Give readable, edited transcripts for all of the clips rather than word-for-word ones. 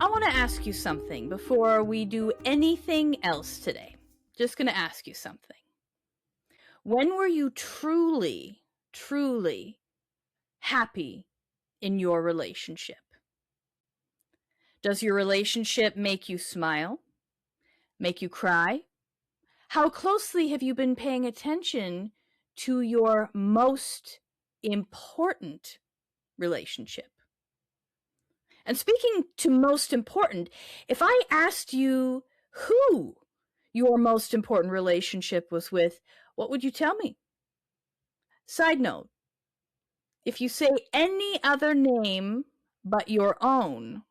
want to ask you something before we do anything else today. Just going to ask you something. When were you truly, truly happy in your relationship? Does your relationship make you smile? Make you cry? How closely have you been paying attention to your most important relationship? And speaking to most important, if I asked you who your most important relationship was with, what would you tell me? Side note, if you say any other name but your own,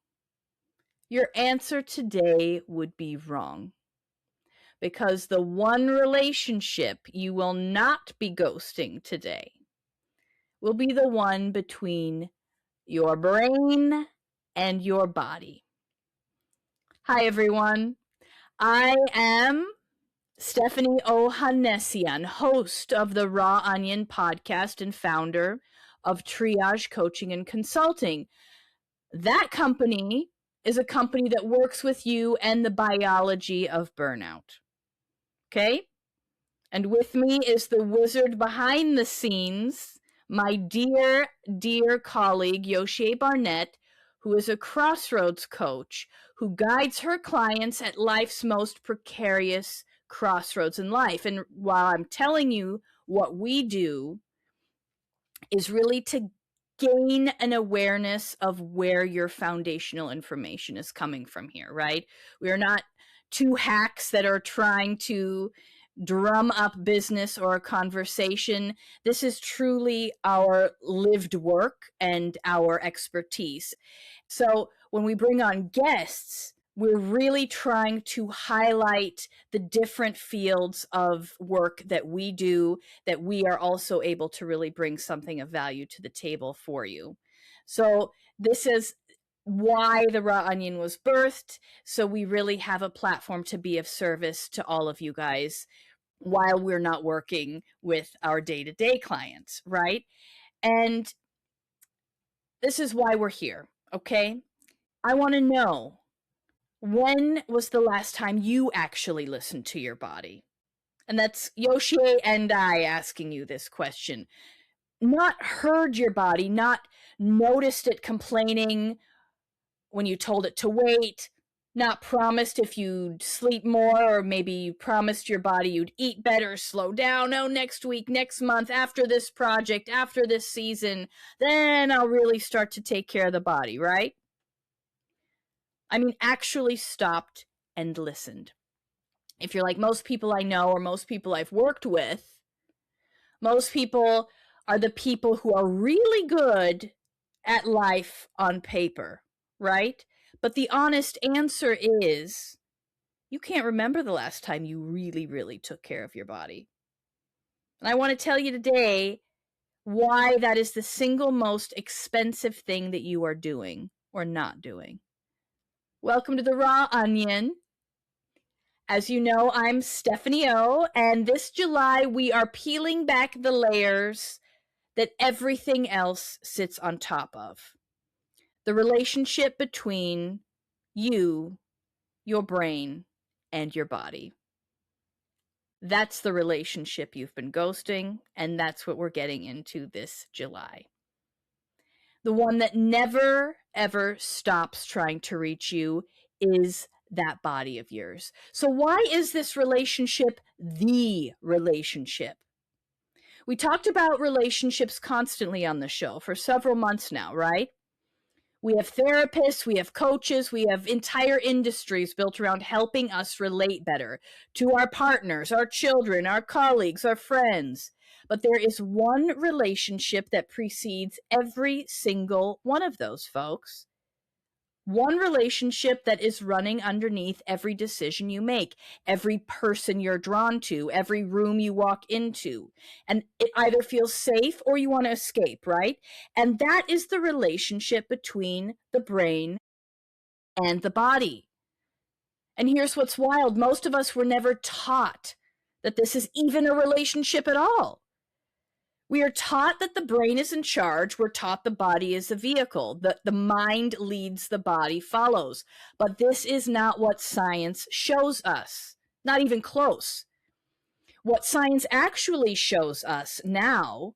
your answer today would be wrong. Because the one relationship you will not be ghosting today will be the one between your brain and your body. Hi, everyone. I am Stephanie Ohanessian, host of the Raw Onion podcast and founder of Triage Coaching and Consulting. That company is a company that works with you and the biology of burnout. Okay? And with me is the wizard behind the scenes, my dear, dear colleague, Yoshie Barnett, who is a crossroads coach who guides her clients at life's most precarious crossroads in life. And while I'm telling you what we do is really to gain an awareness of where your foundational information is coming from here, right? We are not two hacks that are trying to drum up business or a conversation. This is truly our lived work and our expertise. So when we bring on guests, we're really trying to highlight the different fields of work that we do, that we are also able to really bring something of value to the table for you. So this is why the Raw Onion was birthed. So we really have a platform to be of service to all of you guys while we're not working with our day-to-day clients, right? And this is why we're here, okay? I want to know, when was the last time you actually listened to your body? And that's Yoshie and I asking you this question. Not heard your body, not noticed it complaining when you told it to wait, not promised if you'd sleep more, or maybe you promised your body you'd eat better, slow down, oh, next week, next month, after this project, after this season, then I'll really start to take care of the body, right? I mean, actually stopped and listened. If you're like most people I know or most people I've worked with, most people are the people who are really good at life on paper, right? But the honest answer is, you can't remember the last time you really, really took care of your body. And I want to tell you today why that is the single most expensive thing that you are doing or not doing. Welcome to the Raw Onion. As you know, I'm Stephanie O, and this July we are peeling back the layers that everything else sits on top of. The relationship between you, your brain, and your body. That's the relationship you've been ghosting, and that's what we're getting into this July. The one that never, ever stops trying to reach you is that body of yours. So why is this relationship the relationship? We talked about relationships constantly on the show for several months now, right? We have therapists, we have coaches, we have entire industries built around helping us relate better to our partners, our children, our colleagues, our friends. But there is one relationship that precedes every single one of those, folks. One relationship that is running underneath every decision you make, every person you're drawn to, every room you walk into. And it either feels safe or you want to escape, right? And that is the relationship between the brain and the body. And here's what's wild. Most of us were never taught that this is even a relationship at all. We are taught that the brain is in charge. We're taught the body is the vehicle, that the mind leads, the body follows. But this is not what science shows us, not even close. What science actually shows us now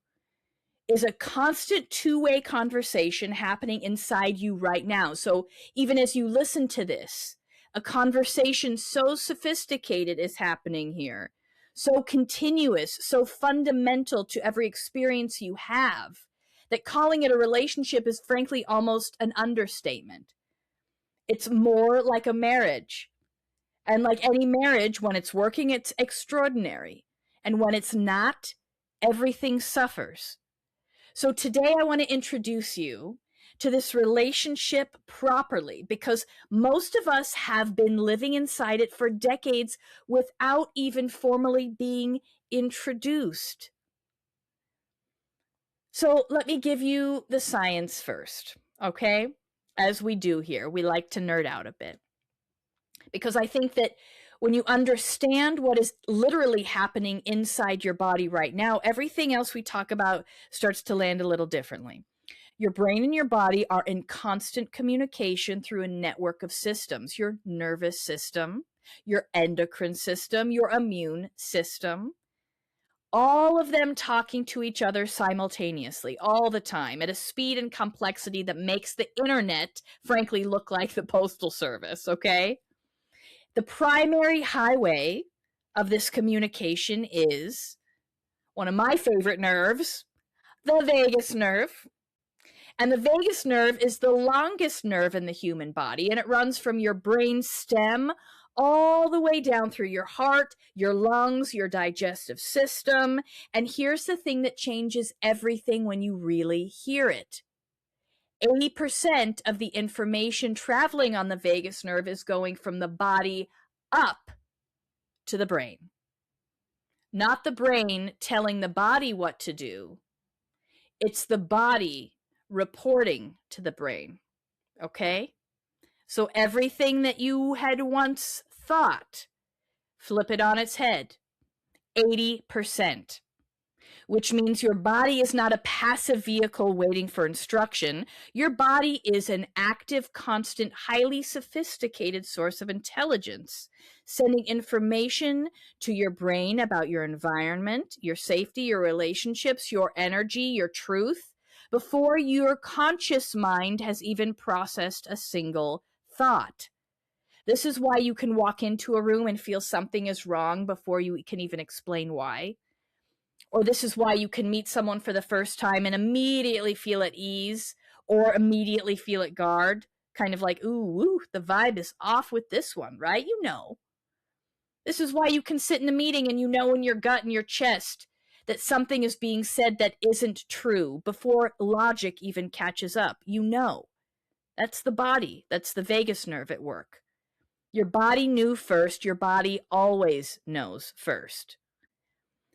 is a constant two-way conversation happening inside you right now. So even as you listen to this, a conversation so sophisticated is happening here, so continuous, so fundamental to every experience you have, that calling it a relationship is frankly almost an understatement. It's more like a marriage. And like any marriage, when it's working, it's extraordinary. And when it's not, everything suffers. So today I want to introduce you to this relationship properly, because most of us have been living inside it for decades without even formally being introduced. So let me give you the science first, okay? As we do here, we like to nerd out a bit, because I think that when you understand what is literally happening inside your body right now, everything else we talk about starts to land a little differently. Your brain and your body are in constant communication through a network of systems. Your nervous system, your endocrine system, your immune system, all of them talking to each other simultaneously, all the time, at a speed and complexity that makes the internet, frankly, look like the Postal Service, okay? The primary highway of this communication is one of my favorite nerves, the vagus nerve. And the vagus nerve is the longest nerve in the human body, and it runs from your brain stem all the way down through your heart, your lungs, your digestive system. And here's the thing that changes everything when you really hear it. 80% of the information traveling on the vagus nerve is going from the body up to the brain. Not the brain telling the body what to do. It's the body reporting to the brain, okay? So everything that you had once thought, flip it on its head, 80%. Which means your body is not a passive vehicle waiting for instruction. Your body is an active, constant, highly sophisticated source of intelligence, sending information to your brain about your environment, your safety, your relationships, your energy, your truth, before your conscious mind has even processed a single thought. This is why you can walk into a room and feel something is wrong before you can even explain why. Or this is why you can meet someone for the first time and immediately feel at ease or immediately feel at guard. Kind of like, ooh, the vibe is off with this one, right? You know. This is why you can sit in a meeting and you know in your gut and your chest that something is being said that isn't true before logic even catches up. You know. That's the body. That's the vagus nerve at work. Your body knew first. Your body always knows first.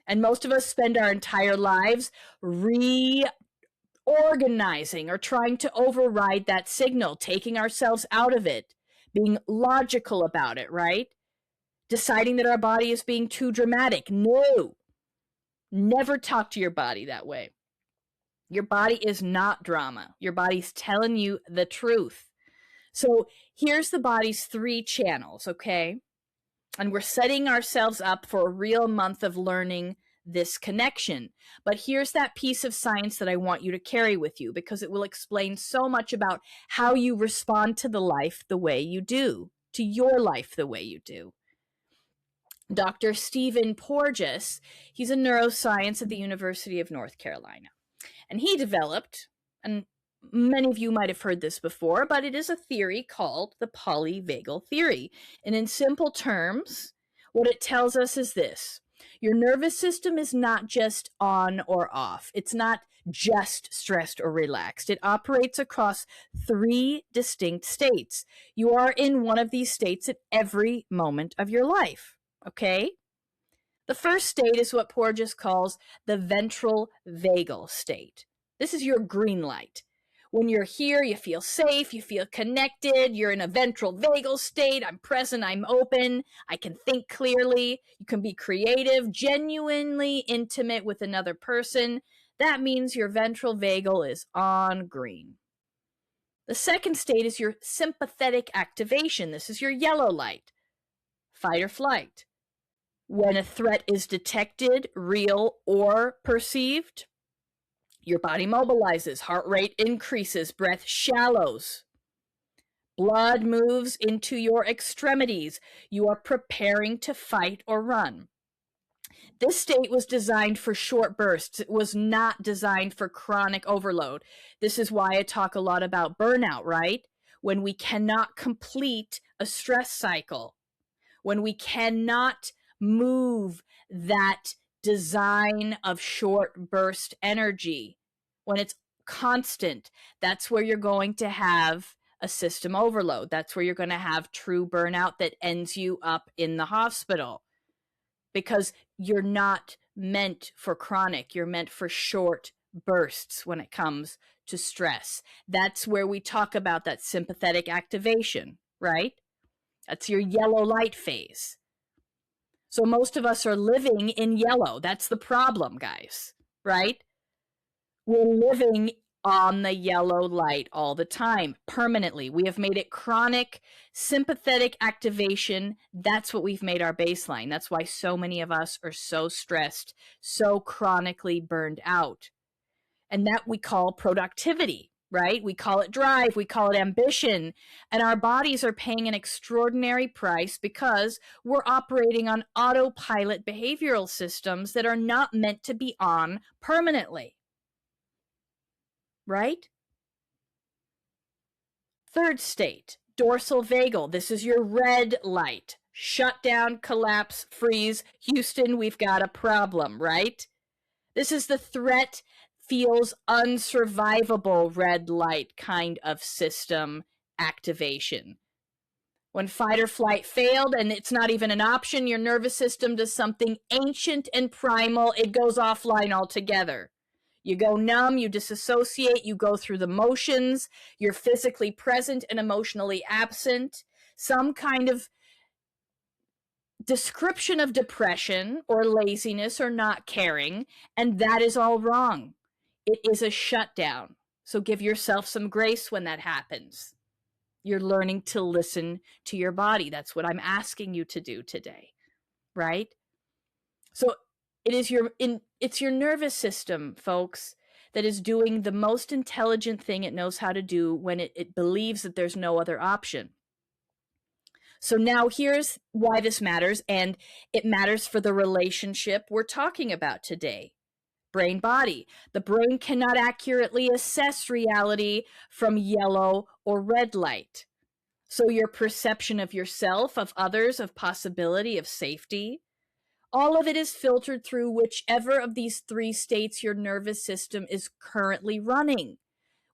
And most of us spend our entire lives reorganizing or trying to override that signal, taking ourselves out of it, being logical about it, right? Deciding that our body is being too dramatic. No, never talk to your body that way. Your body is not drama. Your body's telling you the truth. So here's the body's 3 channels, okay? And we're setting ourselves up for a real month of learning this connection. But here's that piece of science that I want you to carry with you, because it will explain so much about how you respond to the life the way you do, to your life the way you do. Dr. Stephen Porges, he's a neuroscience at the University of North Carolina. And he developed, and many of you might have heard this before, but it is a theory called the polyvagal theory. And in simple terms, what it tells us is this: your nervous system is not just on or off. It's not just stressed or relaxed. It operates across 3 distinct states. You are in one of these states at every moment of your life, okay? The first state is what Porges calls the ventral vagal state. This is your green light, When you're here, you feel safe, you feel connected, you're in a ventral vagal state. I'm present, I'm open, I can think clearly, you can be creative, genuinely intimate with another person. That means your ventral vagal is on green. The second state is your sympathetic activation. This is your yellow light, fight or flight. When a threat is detected, real or perceived, your body mobilizes, heart rate increases, breath shallows. Blood moves into your extremities. You are preparing to fight or run. This state was designed for short bursts. It was not designed for chronic overload. This is why I talk a lot about burnout, right? When we cannot complete a stress cycle, when we cannot move that design of short burst energy, when it's constant, that's where you're going to have a system overload. That's where you're going to have true burnout that ends you up in the hospital, because you're not meant for chronic. You're meant for short bursts when it comes to stress. That's where we talk about that sympathetic activation, right? That's your yellow light phase. So most of us are living in yellow. That's the problem, guys, right? We're living on the yellow light all the time, permanently. We have made it chronic sympathetic activation. That's what we've made our baseline. That's why so many of us are so stressed, so chronically burned out. And that we call productivity, right? We call it drive, we call it ambition. And our bodies are paying an extraordinary price because we're operating on autopilot behavioral systems that are not meant to be on permanently. Right? Third state, dorsal vagal. This is your red light. Shut down, collapse, freeze. Houston, we've got a problem, right? This is the threat feels unsurvivable red light kind of system activation. When fight or flight failed and it's not even an option, your nervous system does something ancient and primal. It goes offline altogether. You go numb, you disassociate, you go through the motions, you're physically present and emotionally absent. Some kind of description of depression or laziness or not caring, and that is all wrong. It is a shutdown. So give yourself some grace when that happens. You're learning to listen to your body. That's what I'm asking you to do today, right? So it's your nervous system, folks, that is doing the most intelligent thing it knows how to do when it believes that there's no other option. So now here's why this matters, and it matters for the relationship we're talking about today. Brain body. The brain cannot accurately assess reality from yellow or red light. So your perception of yourself, of others, of possibility, of safety, all of it is filtered through whichever of these three states your nervous system is currently running,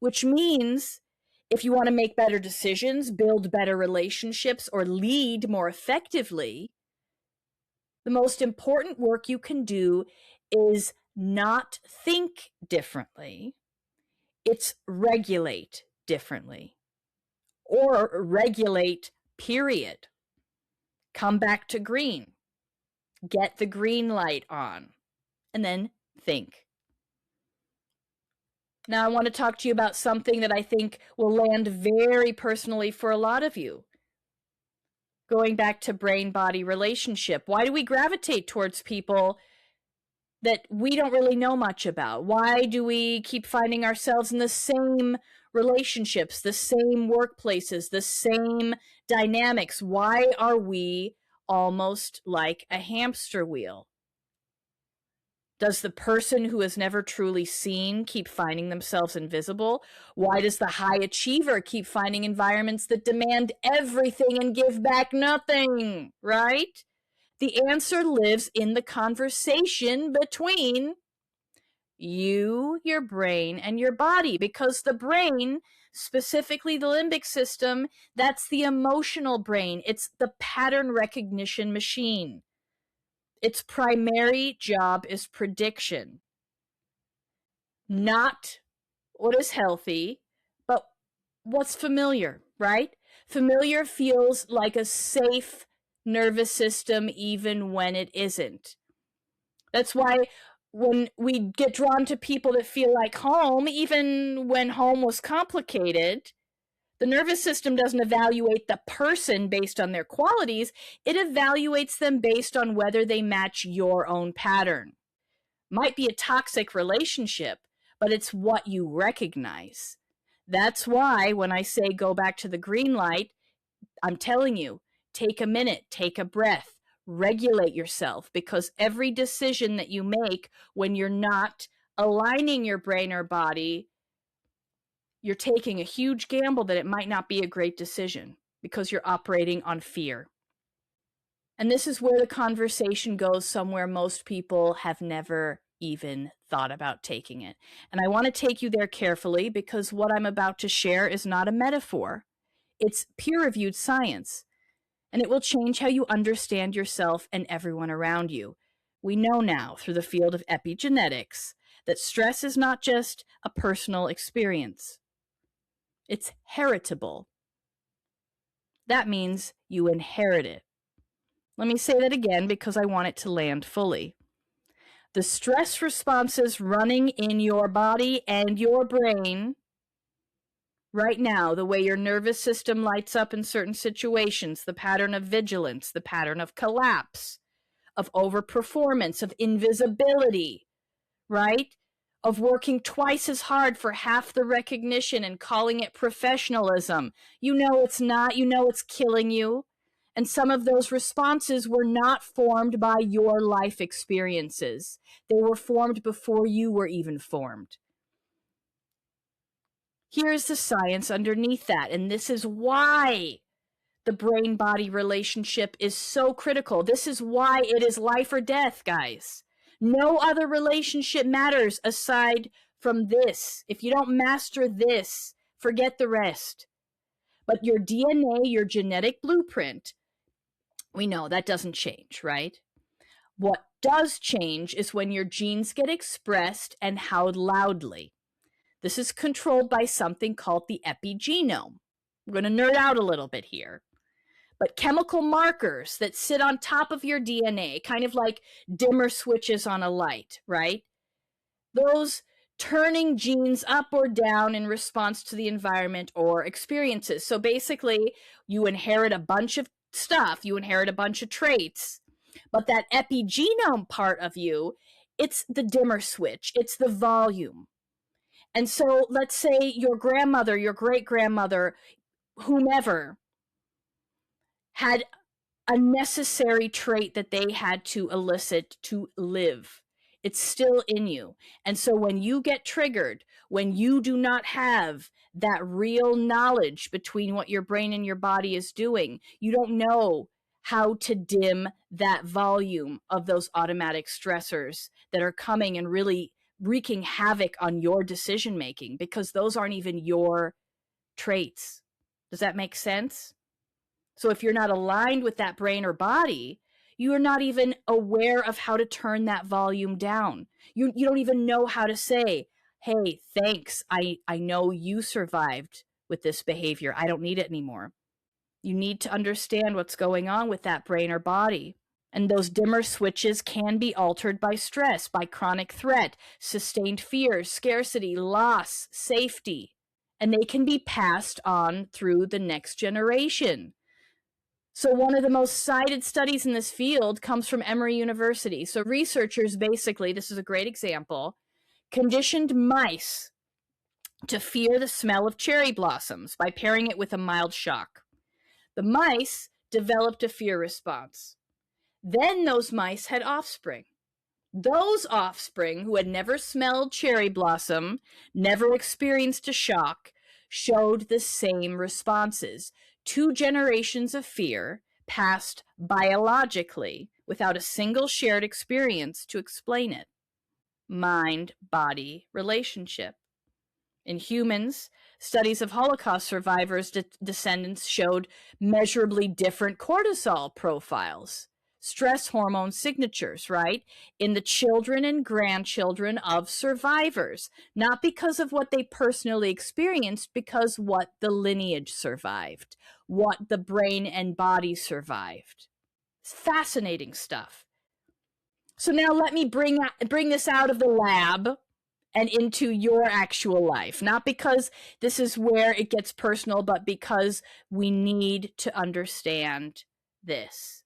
which means if you want to make better decisions, build better relationships, or lead more effectively, the most important work you can do is not think differently, it's regulate differently, or regulate, period. Come back to green. Get the green light on, and then think. Now, I want to talk to you about something that I think will land very personally for a lot of you. Going back to brain-body relationship, why do we gravitate towards people that we don't really know much about? Why do we keep finding ourselves in the same relationships, the same workplaces, the same dynamics? Why are we almost like a hamster wheel? Does the person who is never truly seen keep finding themselves invisible? Why does the high achiever keep finding environments that demand everything and give back nothing, right? The answer lives in the conversation between you, your brain, and your body, because the brain, specifically the limbic system, that's the emotional brain. It's the pattern recognition machine. Its primary job is prediction, not what is healthy, what's familiar, right? Familiar feels like a safe nervous system even when it isn't. That's why when we get drawn to people that feel like home, even when home was complicated, the nervous system doesn't evaluate the person based on their qualities. It evaluates them based on whether they match your own pattern. Might be a toxic relationship, but it's what you recognize. That's why when I say go back to the green light, I'm telling you, take a minute, take a breath, regulate yourself, because every decision that you make when you're not aligning your brain or body, you're taking a huge gamble that it might not be a great decision because you're operating on fear. And this is where the conversation goes somewhere most people have never even thought about taking it. And I want to take you there carefully because what I'm about to share is not a metaphor. It's peer-reviewed science, and it will change how you understand yourself and everyone around you. We know now through the field of epigenetics that stress is not just a personal experience. It's heritable. That means you inherit it. Let me say that again because I want it to land fully. The stress responses running in your body and your brain right now, the way your nervous system lights up in certain situations, the pattern of vigilance, the pattern of collapse, of overperformance, of invisibility, right? Of working twice as hard for half the recognition and calling it professionalism. You know it's not, you know it's killing you. And some of those responses were not formed by your life experiences. They were formed before you were even formed. Here's the science underneath that, and this is why the brain-body relationship is so critical. This is why it is life or death, guys. No other relationship matters aside from this. If you don't master this, forget the rest. But your DNA, your genetic blueprint, we know that doesn't change, right? What does change is when your genes get expressed and how loudly. This is controlled by something called the epigenome. We're going to nerd out a little bit here. But chemical markers that sit on top of your DNA, kind of like dimmer switches on a light, right? Those turning genes up or down in response to the environment or experiences. So basically, you inherit a bunch of stuff, you inherit a bunch of traits, but that epigenome part of you, it's the dimmer switch, it's the volume. And so let's say your grandmother, your great-grandmother, whomever, had a necessary trait that they had to elicit to live. It's still in you. And so when you get triggered, when you do not have that real knowledge between what your brain and your body is doing, you don't know how to dim that volume of those automatic stressors that are coming and really wreaking havoc on your decision making, because those aren't even your traits. Does that make sense? So if you're not aligned with that brain or body, you are not even aware of how to turn that volume down. You don't even know how to say, hey, thanks. I know you survived with this behavior. I don't need it anymore. You need to understand what's going on with that brain or body. And those dimmer switches can be altered by stress, by chronic threat, sustained fear, scarcity, loss, safety. And they can be passed on through the next generation. So one of the most cited studies in this field comes from Emory University. So researchers basically, this is a great example, conditioned mice to fear the smell of cherry blossoms by pairing it with a mild shock. The mice developed a fear response. Then those mice had offspring. Those offspring who had never smelled cherry blossom, never experienced a shock, showed the same responses. 2 generations of fear passed biologically without a single shared experience to explain it. Mind-body relationship. In humans, studies of Holocaust survivors' descendants showed measurably different cortisol profiles. stress hormone signatures, right? In the children and grandchildren of survivors, not because of what they personally experienced, because what the lineage survived, what the brain and body survived. It's fascinating stuff. So now let me bring this out of the lab and into your actual life, not because this is where it gets personal, but because we need to understand this.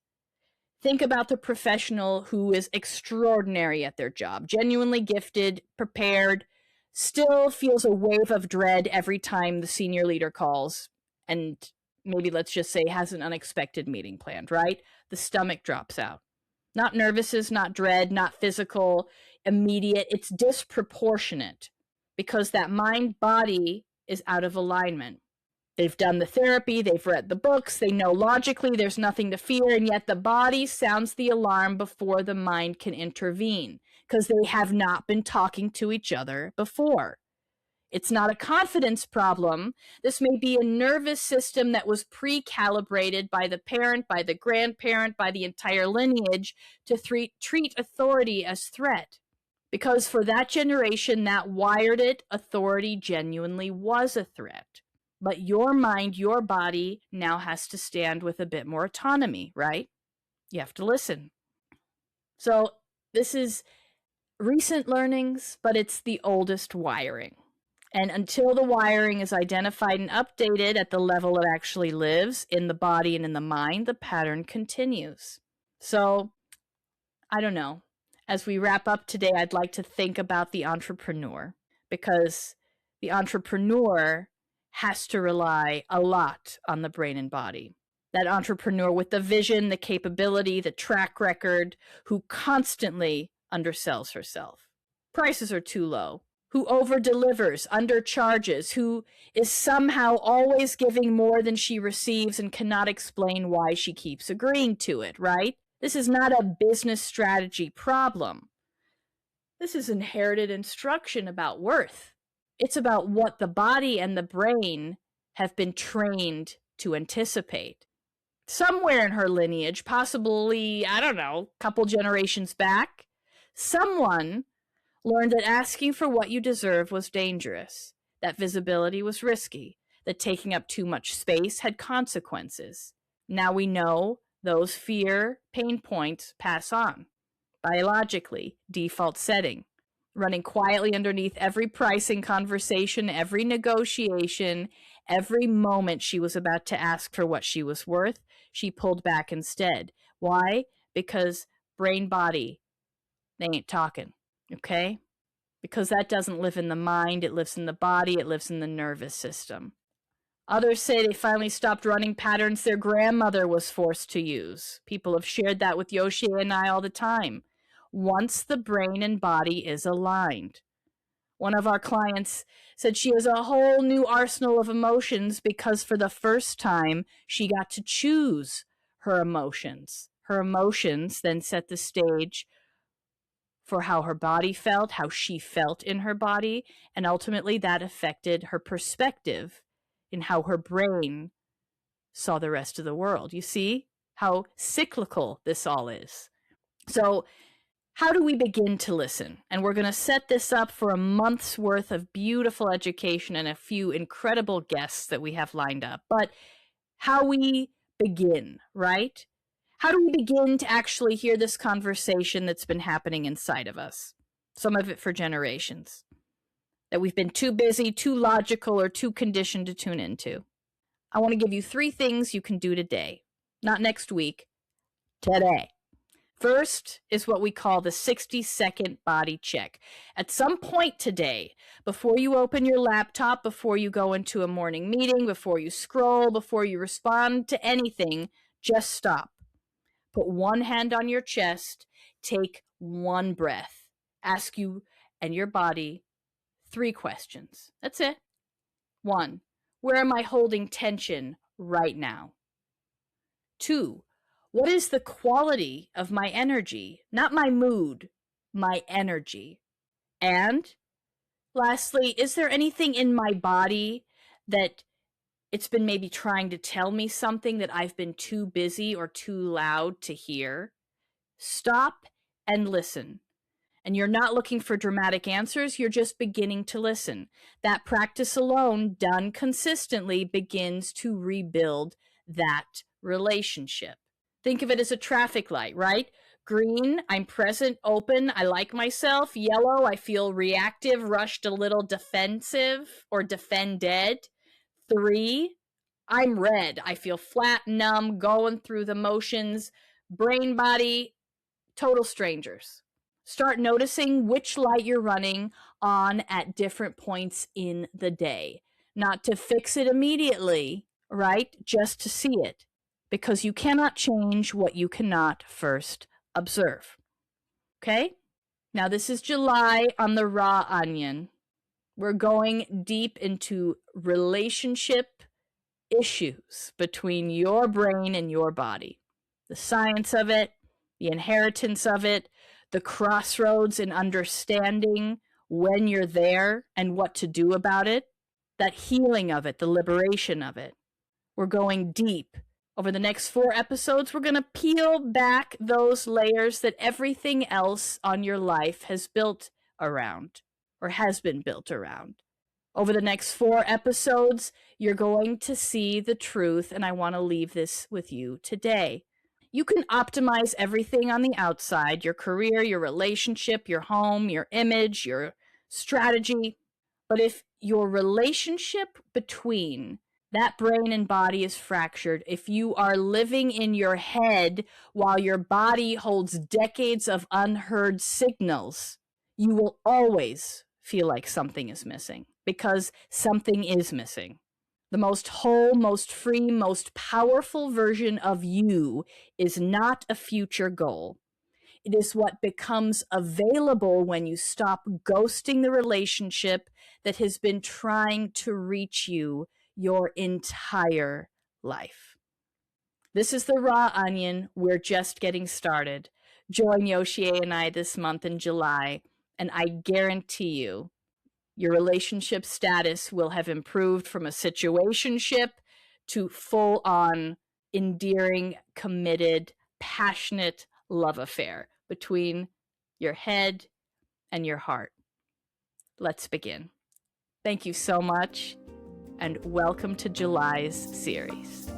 Think about the professional who is extraordinary at their job, genuinely gifted, prepared, still feels a wave of dread every time the senior leader calls, and maybe let's just say has an unexpected meeting planned, right? The stomach drops out. Not nervousness, not dread, not physical, immediate. It's disproportionate because that mind-body is out of alignment. They've done the therapy, they've read the books, they know logically there's nothing to fear, and yet the body sounds the alarm before the mind can intervene because they have not been talking to each other before. It's not a confidence problem. This may be a nervous system that was pre-calibrated by the parent, by the grandparent, by the entire lineage to treat authority as threat. Because for that generation that wired it, authority genuinely was a threat. But your mind, your body now has to stand with a bit more autonomy, right? You have to listen. So this is recent learnings, but it's the oldest wiring. And until the wiring is identified and updated at the level it actually lives in the body and in the mind, the pattern continues. So, I don't know. As we wrap up today, I'd like to think about the entrepreneur, because the entrepreneur has to rely a lot on the brain and body. That entrepreneur with the vision, the capability, the track record, who constantly undersells herself. Prices are too low. Who overdelivers, undercharges, who is somehow always giving more than she receives and cannot explain why she keeps agreeing to it, right? This is not a business strategy problem. This is inherited instruction about worth. It's about what the body and the brain have been trained to anticipate. Somewhere in her lineage, possibly, I don't know, a couple generations back, someone learned that asking for what you deserve was dangerous, that visibility was risky, that taking up too much space had consequences. Now we know those fear pain points pass on. Biologically, default setting, running quietly underneath every pricing conversation, every negotiation, every moment she was about to ask for what she was worth, she pulled back instead. Why? Because brain body, they ain't talking. Okay? Because that doesn't live in the mind, it lives in the body, it lives in the nervous system. Others say they finally stopped running patterns their grandmother was forced to use. People have shared that with Yoshi and I all the time. Once the brain and body is aligned. One of our clients said she has a whole new arsenal of emotions because for the first time she got to choose her emotions. Her emotions then set the stage for how her body felt, how she felt in her body, and ultimately that affected her perspective in how her brain saw the rest of the world. You see how cyclical this all is. So how do we begin to listen? And we're going to set this up for a month's worth of beautiful education and a few incredible guests that we have lined up. But how we begin, right? How do we begin to actually hear this conversation that's been happening inside of us? Some of it for generations. That we've been too busy, too logical, or too conditioned to tune into. I want to give you 3 things you can do today. Not next week, today. First is what we call the 60-second body check. At some point today, before you open your laptop, before you go into a morning meeting, before you scroll, before you respond to anything, just stop. Put one hand on your chest, take one breath. Ask you and your body 3 questions. That's it. 1, where am I holding tension right now? 2, what is the quality of my energy? Not my mood, my energy. And lastly, is there anything in my body that it's been maybe trying to tell me something that I've been too busy or too loud to hear? Stop and listen. And you're not looking for dramatic answers, you're just beginning to listen. That practice alone, done consistently, begins to rebuild that relationship. Think of it as a traffic light, right? Green, I'm present, open, I like myself. Yellow, I feel reactive, rushed, a little defensive or defended. 3, I'm red, I feel flat, numb, going through the motions. Brain, body, total strangers. Start noticing which light you're running on at different points in the day. Not to fix it immediately, right? Just to see it. Because you cannot change what you cannot first observe. Okay? Now, this is July on the raw onion. We're going deep into relationship issues between your brain and your body. The science of it, the inheritance of it, the crossroads in understanding when you're there and what to do about it, that healing of it, the liberation of it. We're going deep. Over the next 4 episodes, we're going to peel back those layers that everything else on your life has built around or has been built around. Over the next 4 episodes, you're going to see the truth, and I want to leave this with you today. You can optimize everything on the outside, your career, your relationship, your home, your image, your strategy. But if your relationship between that brain and body is fractured, if you are living in your head while your body holds decades of unheard signals, you will always feel like something is missing, because something is missing. The most whole, most free, most powerful version of you is not a future goal. It is what becomes available when you stop ghosting the relationship that has been trying to reach you your entire life. This is the raw onion. We're just getting started. Join Yoshie and I this month in July, and I guarantee you, your relationship status will have improved from a situationship to full-on, endearing, committed, passionate love affair between your head and your heart. Let's begin. Thank you so much, and welcome to July's series.